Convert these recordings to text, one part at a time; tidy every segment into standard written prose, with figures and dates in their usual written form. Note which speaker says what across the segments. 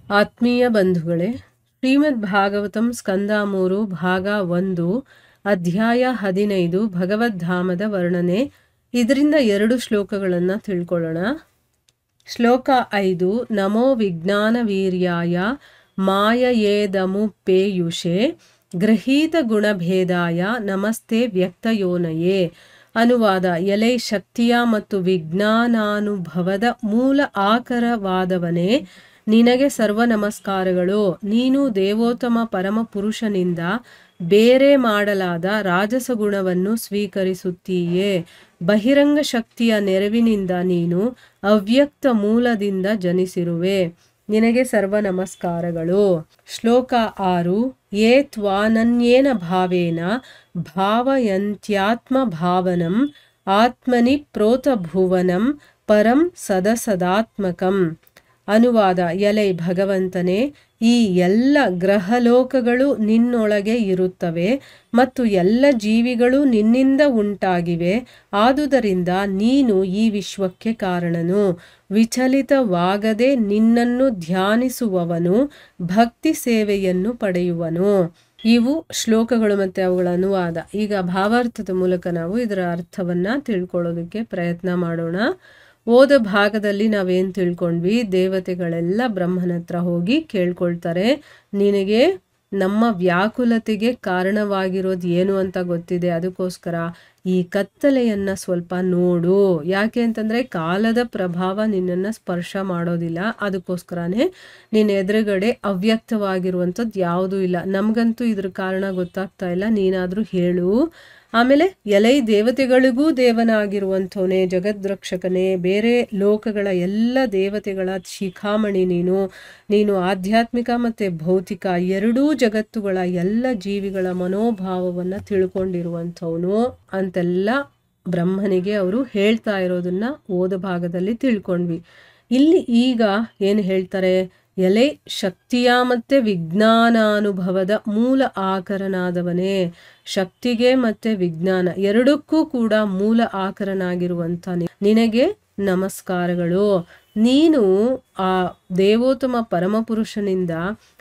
Speaker 1: ಆತ್ಮೀಯ ಬಂಧುಗಳೇ, ಶ್ರೀಮದ್ ಭಾಗವತಂ ಸ್ಕಂದ 3 ಭಾಗ 1 ಅಧ್ಯಾಯ 15 ಭಗವದ್ಧಾಮದ ವರ್ಣನೆ. ಇದರಿಂದ 2 ಶ್ಲೋಕಗಳನ್ನು ತಿಳ್ಕೊಳ್ಳೋಣ. ಶ್ಲೋಕ 5. ನಮೋ ವಿಜ್ಞಾನ ವೀರ್ಯಾಯ ಮಾಯಯೇದಮುಪೇಯುಷೆ ಗೃಹೀತ ಗುಣಭೇದಾಯ ನಮಸ್ತೆ ವ್ಯಕ್ತಯೋನಯೇ. ಅನುವಾದ: ಎಲೈ ಶಕ್ತಿಯ ಮತ್ತು ವಿಜ್ಞಾನಾನುಭವದ ಮೂಲ ಆಕರವಾದವನೇ, ನಿನಗೆ ಸರ್ವ ನಮಸ್ಕಾರಗಳು. ನೀನು ದೇವೋತ್ತಮ ಪರಮ ಪುರುಷನಿಂದ ಬೇರೆ ಮಾಡಲಾದ ರಾಜಸ ಗುಣವನ್ನು ಸ್ವೀಕರಿಸುತ್ತೀಯೇ. ಬಹಿರಂಗ ಶಕ್ತಿಯ ನೆರವಿನಿಂದ ನೀನು ಅವ್ಯಕ್ತ ಮೂಲದಿಂದ ಜನಿಸಿರುವೆ. ನಿನಗೆ ಸರ್ವ ನಮಸ್ಕಾರಗಳು. ಶ್ಲೋಕ 6. ಯೇ ತ್ವಾನನ್ಯೇನ ಭಾವೇನ ಭಾವಯಂತ್ಯಾತ್ಮ ಭಾವನಂ ಆತ್ಮನಿ ಪ್ರೋತಭುವನಂ ಪರಂ ಸದಸದಾತ್ಮಕಂ. ಅನುವಾದ: ಎಲೈ ಭಗವಂತನೇ, ಈ ಎಲ್ಲ ಗ್ರಹಲೋಕಗಳು ನಿನ್ನೊಳಗೆ ಇರುತ್ತವೆ ಮತ್ತು ಎಲ್ಲ ಜೀವಿಗಳು ನಿನ್ನಿಂದ ಉಂಟಾಗಿವೆ. ಆದುದರಿಂದ ನೀನು ಈ ವಿಶ್ವಕ್ಕೆ ಕಾರಣನು. ವಿಚಲಿತವಾಗದೆ ನಿನ್ನನ್ನು ಧ್ಯಾನಿಸುವವನು ಭಕ್ತಿ ಸೇವೆಯನ್ನು ಪಡೆಯುವನು. ಇವು ಶ್ಲೋಕಗಳು ಮತ್ತು ಅವುಗಳ ಅನುವಾದ. ಈಗ ಭಾವಾರ್ಥದ ಮೂಲಕ ನಾವು ಇದರ ಅರ್ಥವನ್ನ ತಿಳ್ಕೊಳ್ಳೋದಕ್ಕೆ ಪ್ರಯತ್ನ ಮಾಡೋಣ. ಓದ ಭಾಗದಲ್ಲಿ ನಾವೇನು ತಿಳ್ಕೊಂಡ್ವಿ? ದೇವತೆಗಳೆಲ್ಲ ಬ್ರಹ್ಮನ ಹತ್ರ ಹೋಗಿ ಕೇಳ್ಕೊಳ್ತಾರೆ, ನಿನಗೆ ನಮ್ಮ ವ್ಯಾಕುಲತೆಗೆ ಕಾರಣವಾಗಿರೋದು ಏನು ಅಂತ ಗೊತ್ತಿದೆ, ಅದಕ್ಕೋಸ್ಕರ ಈ ಕತ್ತಲೆಯನ್ನ ಸ್ವಲ್ಪ ನೋಡು. ಯಾಕೆ ಅಂತಂದ್ರೆ ಕಾಲದ ಪ್ರಭಾವ ನಿನ್ನನ್ನು ಸ್ಪರ್ಶ ಮಾಡೋದಿಲ್ಲ, ಅದಕ್ಕೋಸ್ಕರನೇ ನಿನ್ನ ಎದುರುಗಡೆ ಅವ್ಯಕ್ತವಾಗಿರುವಂಥದ್ದು ಯಾವುದೂ ಇಲ್ಲ. ನಮಗಂತೂ ಇದ್ರ ಕಾರಣ ಗೊತ್ತಾಗ್ತಾ ಇಲ್ಲ, ನೀನಾದರೂ ಹೇಳು. ಆಮೇಲೆ ಎಲೈ ದೇವತೆಗಳಿಗೂ ದೇವನಾಗಿರುವಂಥವನೇ, ಜಗದ್ರಕ್ಷಕನೇ, ಬೇರೆ ಲೋಕಗಳ ಎಲ್ಲ ದೇವತೆಗಳ ಶಿಖಾಮಣಿ ನೀನು ಆಧ್ಯಾತ್ಮಿಕ ಮತ್ತು ಭೌತಿಕ ಎರಡೂ ಜಗತ್ತುಗಳ ಎಲ್ಲ ಜೀವಿಗಳ ಮನೋಭಾವವನ್ನು ತಿಳ್ಕೊಂಡಿರುವಂಥವನು ಅಂತೆಲ್ಲ ಬ್ರಹ್ಮನಿಗೆ ಅವರು ಹೇಳ್ತಾ ಇರೋದನ್ನ ಓದ ಭಾಗದಲ್ಲಿ ತಿಳ್ಕೊಂಡ್ವಿ. ಇಲ್ಲಿ ಈಗ ಏನು ಹೇಳ್ತಾರೆ? ಎಲೆ ಶಕ್ತಿಯ ಮತ್ತು ವಿಜ್ಞಾನಾನುಭವದ ಮೂಲ ಆಕರನಾದವನೇ. ಶಕ್ತಿಗೆ ಮತ್ತು ವಿಜ್ಞಾನ ಎರಡಕ್ಕೂ ಕೂಡ ಮೂಲ ಆಕರನಾಗಿರುವಂಥ ನಿನಗೆ ನಮಸ್ಕಾರಗಳು. ನೀನು ಆ ದೇವೋತ್ತಮ ಪರಮಪುರುಷನಿಂದ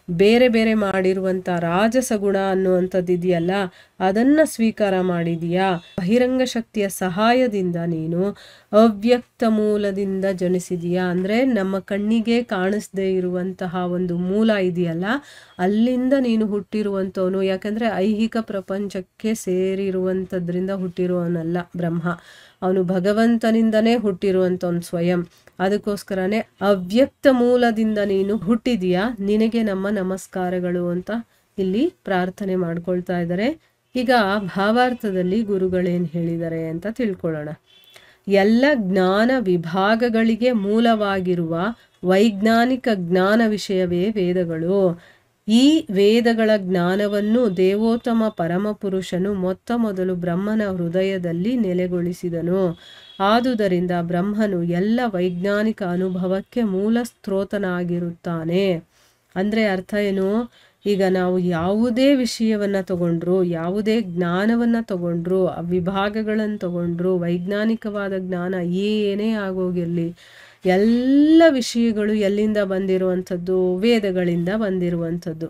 Speaker 1: ಬೇರೆ ಬೇರೆ ಮಾಡಿರುವಂಥ ರಾಜಸ ಗುಣ ಅನ್ನುವಂಥದ್ದು ಇದೆಯಲ್ಲ, ಅದನ್ನು ಸ್ವೀಕಾರ ಮಾಡಿದೀಯಾ. ಬಹಿರಂಗ ಶಕ್ತಿಯ ಸಹಾಯದಿಂದ ನೀನು ಅವ್ಯಕ್ತ ಮೂಲದಿಂದ ಜನಿಸಿದೀಯಾ. ಅಂದರೆ ನಮ್ಮ ಕಣ್ಣಿಗೆ ಕಾಣಿಸದೇ ಇರುವಂತಹ ಒಂದು ಮೂಲ ಇದೆಯಲ್ಲ, ಅಲ್ಲಿಂದ ನೀನು ಹುಟ್ಟಿರುವಂಥವನು. ಯಾಕಂದರೆ ಐಹಿಕ ಪ್ರಪಂಚಕ್ಕೆ ಸೇರಿರುವಂಥದ್ರಿಂದ ಹುಟ್ಟಿರುವವನಲ್ಲ ಬ್ರಹ್ಮ, ಅವನು ಭಗವಂತನಿಂದನೇ ಹುಟ್ಟಿರುವಂಥವನು ಸ್ವಯಂ. ಅದಕ್ಕೋಸ್ಕರನೇ ಅವ್ಯಕ್ತ ಮೂಲದಿಂದ ನೀನು ಹುಟ್ಟಿದೀಯಾ, ನಿನಗೆ ನಮ್ಮ ನಮಸ್ಕಾರಗಳು ಅಂತ ಇಲ್ಲಿ ಪ್ರಾರ್ಥನೆ ಮಾಡ್ಕೊಳ್ತಾ ಇದ್ದಾರೆ. ಈಗ ಭಾವಾರ್ಥದಲ್ಲಿ ಗುರುಗಳೇನು ಹೇಳಿದ್ದಾರೆ ಅಂತ ತಿಳ್ಕೊಳ್ಳೋಣ. ಎಲ್ಲ ಜ್ಞಾನ ವಿಭಾಗಗಳಿಗೆ ಮೂಲವಾಗಿರುವ ವೈಜ್ಞಾನಿಕ ಜ್ಞಾನ ವಿಷಯವೇ ವೇದಗಳು. ಈ ವೇದಗಳ ಜ್ಞಾನವನ್ನು ದೇವೋತ್ತಮ ಪರಮಪುರುಷನು ಮೊದಲು ಬ್ರಹ್ಮನ ಹೃದಯದಲ್ಲಿ ನೆಲೆಗೊಳಿಸಿದನು. ಆದುದರಿಂದ ಬ್ರಹ್ಮನು ಎಲ್ಲ ವೈಜ್ಞಾನಿಕ ಅನುಭವಕ್ಕೆ ಮೂಲ ಸ್ತ್ರೋತನಾಗಿರುತ್ತಾನೆ. ಅಂದರೆ ಅರ್ಥ ಏನು? ಈಗ ನಾವು ಯಾವುದೇ ವಿಷಯವನ್ನು ತಗೊಂಡ್ರು, ಯಾವುದೇ ಜ್ಞಾನವನ್ನು ತಗೊಂಡ್ರು, ಆ ವಿಭಾಗಗಳನ್ನು ತಗೊಂಡ್ರು, ವೈಜ್ಞಾನಿಕವಾದ ಜ್ಞಾನ ಏನೇ ಆಗೋಗಿರಲಿ, ಎಲ್ಲ ವಿಷಯಗಳು ಎಲ್ಲಿಂದ ಬಂದಿರುವಂಥದ್ದು? ವೇದಗಳಿಂದ ಬಂದಿರುವಂಥದ್ದು.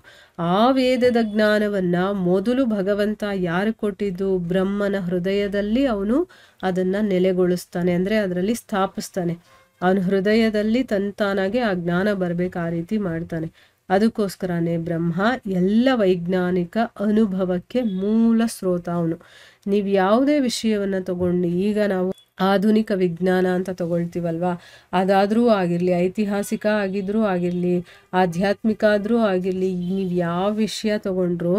Speaker 1: ಆ ವೇದದ ಜ್ಞಾನವನ್ನು ಮೊದಲು ಭಗವಂತ ಯಾರು ಕೊಟ್ಟಿದ್ದು? ಬ್ರಹ್ಮನ ಹೃದಯದಲ್ಲಿ ಅವನು ಅದನ್ನು ನೆಲೆಗೊಳಿಸ್ತಾನೆ, ಅಂದರೆ ಅದರಲ್ಲಿ ಸ್ಥಾಪಿಸ್ತಾನೆ. ಅವನ ಹೃದಯದಲ್ಲಿ ತಂತಾನಾಗೆ ಆ ಜ್ಞಾನ ಬರಬೇಕು, ಆ ರೀತಿ ಮಾಡ್ತಾನೆ. ಅದಕ್ಕೋಸ್ಕರನೇ ಬ್ರಹ್ಮ ಎಲ್ಲ ವೈಜ್ಞಾನಿಕ ಅನುಭವಕ್ಕೆ ಮೂಲ ಸ್ರೋತ ಅವನು. ನೀವು ಯಾವುದೇ ವಿಷಯವನ್ನು ತಗೊಂಡು, ಈಗ ನಾವು ಆಧುನಿಕ ವಿಜ್ಞಾನ ಅಂತ ತಗೊಳ್ತೀವಲ್ವಾ, ಅದಾದರೂ ಆಗಿರಲಿ, ಐತಿಹಾಸಿಕ ಆಗಿದ್ರೂ ಆಗಿರಲಿ, ಆಧ್ಯಾತ್ಮಿಕ ಆದರೂ ಆಗಿರಲಿ, ನೀವು ಯಾವ ವಿಷಯ ತಗೊಂಡ್ರು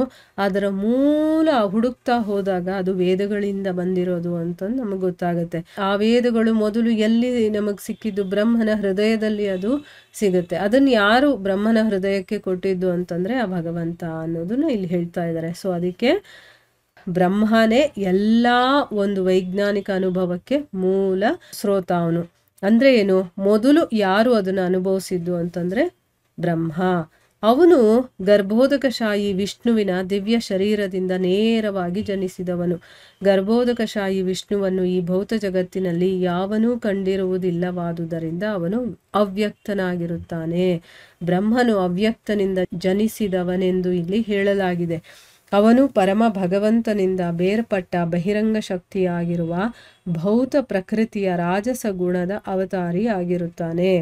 Speaker 1: ಅದರ ಮೂಲ ಹುಡುಕ್ತಾ ಹೋದಾಗ ಅದು ವೇದಗಳಿಂದ ಬಂದಿರೋದು ಅಂತಂದು ನಮಗೆ ಗೊತ್ತಾಗುತ್ತೆ. ಆ ವೇದಗಳು ಮೊದಲು ಎಲ್ಲಿ ನಮಗೆ ಸಿಕ್ಕಿದ್ದು? ಬ್ರಹ್ಮನ ಹೃದಯದಲ್ಲಿ ಅದು ಸಿಗುತ್ತೆ. ಅದನ್ನು ಯಾರು ಬ್ರಹ್ಮನ ಹೃದಯಕ್ಕೆ ಕೊಟ್ಟಿದ್ದು ಅಂತಂದರೆ ಆ ಭಗವಂತ ಅನ್ನೋದನ್ನ ಇಲ್ಲಿ ಹೇಳ್ತಾ ಇದ್ದಾರೆ. ಸೊ ಅದಕ್ಕೆ ಬ್ರಹ್ಮನೇ ಎಲ್ಲ ಒಂದು ವೈಜ್ಞಾನಿಕ ಅನುಭವಕ್ಕೆ ಮೂಲ ಸ್ರೋತ ಅವನು. ಅಂದರೆ ಏನು? ಮೊದಲು ಯಾರು ಅದನ್ನು ಅನುಭವಿಸಿದ್ದು ಅಂತಂದರೆ ಬ್ರಹ್ಮ. ಅವನು ಗರ್ಭೋದಕಶಾಹಿ ವಿಷ್ಣುವಿನ ದಿವ್ಯ ಶರೀರದಿಂದ ನೇರವಾಗಿ ಜನಿಸಿದವನು. ಗರ್ಭೋದಕಶಾಹಿ ವಿಷ್ಣುವನ್ನು ಈ ಭೌತ ಜಗತ್ತಿನಲ್ಲಿ ಯಾವನೂ ಕಂಡಿರುವುದಿಲ್ಲವಾದುದರಿಂದ ಅವನು ಅವ್ಯಕ್ತನಾಗಿರುತ್ತಾನೆ. ಬ್ರಹ್ಮನು ಅವ್ಯಕ್ತನಿಂದ ಜನಿಸಿದವನೆಂದು ಇಲ್ಲಿ ಹೇಳಲಾಗಿದೆ. ಅವನು ಪರಮ ಭಗವಂತನಿಂದ ಬೇರ್ಪಟ್ಟ ಬಹಿರಂಗ ಶಕ್ತಿಯಾಗಿರುವ ಭೌತ ಪ್ರಕೃತಿಯ ರಾಜಸ ಗುಣದ ಅವತಾರಿಯಾಗಿರುತ್ತಾನೆ.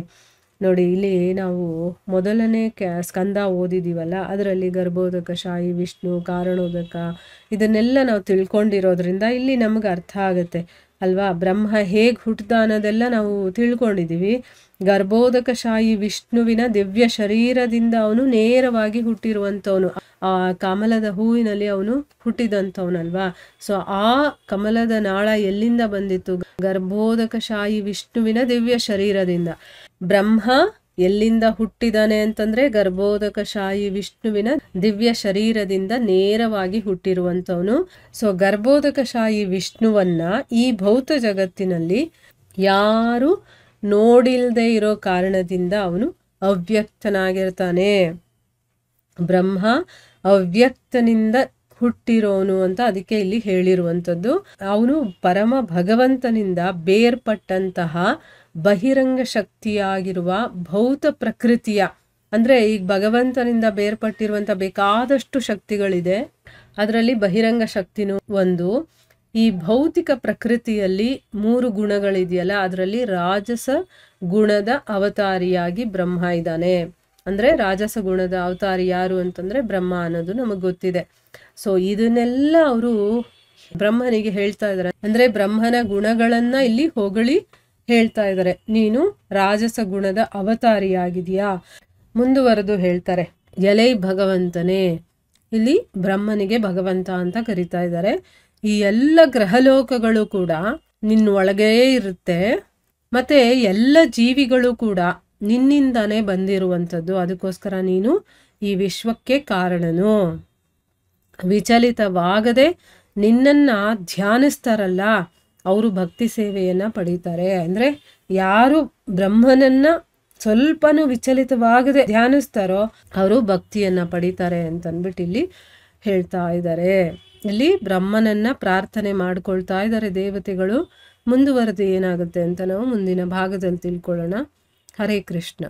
Speaker 1: ನೋಡಿ, ಇಲ್ಲಿ ನಾವು ಮೊದಲನೇ ಸ್ಕಂದ ಓದಿದೀವಲ್ಲ, ಅದರಲ್ಲಿ ಗರ್ಭೋದಕಶಾಹಿ ವಿಷ್ಣು, ಕಾರಣೋದಕ, ಇದನ್ನೆಲ್ಲ ನಾವು ತಿಳ್ಕೊಂಡಿರೋದ್ರಿಂದ ಇಲ್ಲಿ ನಮ್ಗೆ ಅರ್ಥ ಆಗುತ್ತೆ ಅಲ್ವಾ. ಬ್ರಹ್ಮ ಹೇಗೆ ಹುಟ್ಟಿದ ಅನ್ನೋದೆಲ್ಲ ನಾವು ತಿಳ್ಕೊಂಡಿದ್ದೀವಿ. ಗರ್ಭೋದಕಶಾಹಿ ವಿಷ್ಣುವಿನ ದಿವ್ಯ ಶರೀರದಿಂದ ಅವನು ನೇರವಾಗಿ ಹುಟ್ಟಿರುವಂಥವನು. ಆ ಕಮಲದ ಹೂವಿನಲ್ಲಿ ಅವನು ಹುಟ್ಟಿದಂಥವನಲ್ವಾ. ಸೊ ಆ ಕಮಲದ ನಾಳ ಎಲ್ಲಿಂದ ಬಂದಿತ್ತು? ಗರ್ಭೋದಕಶಾಹಿ ವಿಷ್ಣುವಿನ ದಿವ್ಯ ಶರೀರದಿಂದ. ಬ್ರಹ್ಮ ಎಲ್ಲಿಂದ ಹುಟ್ಟಿದಾನೆ ಅಂತಂದ್ರೆ ಗರ್ಭೋದಕಶಾಹಿ ವಿಷ್ಣುವಿನ ದಿವ್ಯ ಶರೀರದಿಂದ ನೇರವಾಗಿ ಹುಟ್ಟಿರುವಂಥವನು. ಸೊ ಗರ್ಭೋದಕಶಾಹಿ ವಿಷ್ಣುವನ್ನ ಈ ಭೌತ ಜಗತ್ತಿನಲ್ಲಿ ಯಾರು ನೋಡಿಲ್ದೇ ಇರೋ ಕಾರಣದಿಂದ ಅವನು ಅವ್ಯಕ್ತನಾಗಿರ್ತಾನೆ. ಬ್ರಹ್ಮ ಅವ್ಯಕ್ತನಿಂದ ಹುಟ್ಟಿರೋನು ಅಂತ ಅದಕ್ಕೆ ಇಲ್ಲಿ ಹೇಳಿರುವಂಥದ್ದು. ಅವನು ಪರಮ ಭಗವಂತನಿಂದ ಬೇರ್ಪಟ್ಟಂತಹ ಬಹಿರಂಗ ಶಕ್ತಿಯಾಗಿರುವ ಭೌತ ಪ್ರಕೃತಿಯ, ಅಂದ್ರೆ ಈಗ ಭಗವಂತನಿಂದ ಬೇರ್ಪಟ್ಟಿರುವಂತ ಬೇಕಾದಷ್ಟು ಶಕ್ತಿಗಳಿದೆ, ಅದರಲ್ಲಿ ಬಹಿರಂಗ ಶಕ್ತಿನೂ ಒಂದು. ಈ ಭೌತಿಕ ಪ್ರಕೃತಿಯಲ್ಲಿ 3 ಗುಣಗಳಿದೆಯಲ್ಲ, ಅದರಲ್ಲಿ ರಾಜಸ ಗುಣದ ಅವತಾರಿಯಾಗಿ ಬ್ರಹ್ಮ ಇದ್ದಾನೆ. ಅಂದ್ರೆ ರಾಜಸ ಗುಣದ ಅವತಾರಿ ಯಾರು ಅಂತಂದ್ರೆ ಬ್ರಹ್ಮ ಅನ್ನೋದು ನಮಗ್ ಗೊತ್ತಿದೆ. ಸೊ ಇದನ್ನೆಲ್ಲ ಅವರು ಬ್ರಹ್ಮನಿಗೆ ಹೇಳ್ತಾ ಇದಾರೆ. ಅಂದ್ರೆ ಬ್ರಹ್ಮನ ಗುಣಗಳನ್ನ ಇಲ್ಲಿ ಹೊಗಳಿ ಹೇಳ್ತಾ ಇದ್ದಾರೆ. ನೀನು ರಾಜಸ ಗುಣದ ಅವತಾರಿಯಾಗಿದೆಯಾ. ಮುಂದುವರೆದು ಹೇಳ್ತಾರೆ, ಎಲೈ ಭಗವಂತನೇ. ಇಲ್ಲಿ ಬ್ರಹ್ಮನಿಗೆ ಭಗವಂತ ಅಂತ ಕರಿತಾ ಇದ್ದಾರೆ. ಈ ಎಲ್ಲ ಗ್ರಹಲೋಕಗಳು ಕೂಡ ನಿನ್ನೊಳಗೇ ಇರುತ್ತೆ, ಮತ್ತೆ ಎಲ್ಲ ಜೀವಿಗಳು ಕೂಡ ನಿನ್ನಿಂದಾನೇ ಬಂದಿರುವಂಥದ್ದು. ಅದಕ್ಕೋಸ್ಕರ ನೀನು ಈ ವಿಶ್ವಕ್ಕೆ ಕಾರಣನು. ವಿಚಲಿತವಾಗದೆ ನಿನ್ನನ್ನ ಧ್ಯಾನಿಸ್ತಾರಲ್ಲ, ಅವರು ಭಕ್ತಿ ಸೇವೆಯನ್ನ ಪಡೀತಾರೆ. ಅಂದ್ರೆ ಯಾರು ಬ್ರಹ್ಮನನ್ನ ಸ್ವಲ್ಪನೂ ವಿಚಲಿತವಾಗದೆ ಧ್ಯಾನಿಸ್ತಾರೋ ಅವರು ಭಕ್ತಿಯನ್ನ ಪಡೀತಾರೆ ಅಂತ ಅಂದ್ಬಿಟ್ಟು ಇಲ್ಲಿ ಹೇಳ್ತಾ ಇದ್ದಾರೆ. ಇಲ್ಲಿ ಬ್ರಹ್ಮನನ್ನ ಪ್ರಾರ್ಥನೆ ಮಾಡ್ಕೊಳ್ತಾ ಇದ್ದಾರೆ ದೇವತೆಗಳು. ಮುಂದುವರೆದು ಏನಾಗುತ್ತೆ ಅಂತ ನಾವು ಮುಂದಿನ ಭಾಗದಲ್ಲಿ ತಿಳ್ಕೊಳ್ಳೋಣ. ಹರೇ ಕೃಷ್ಣ.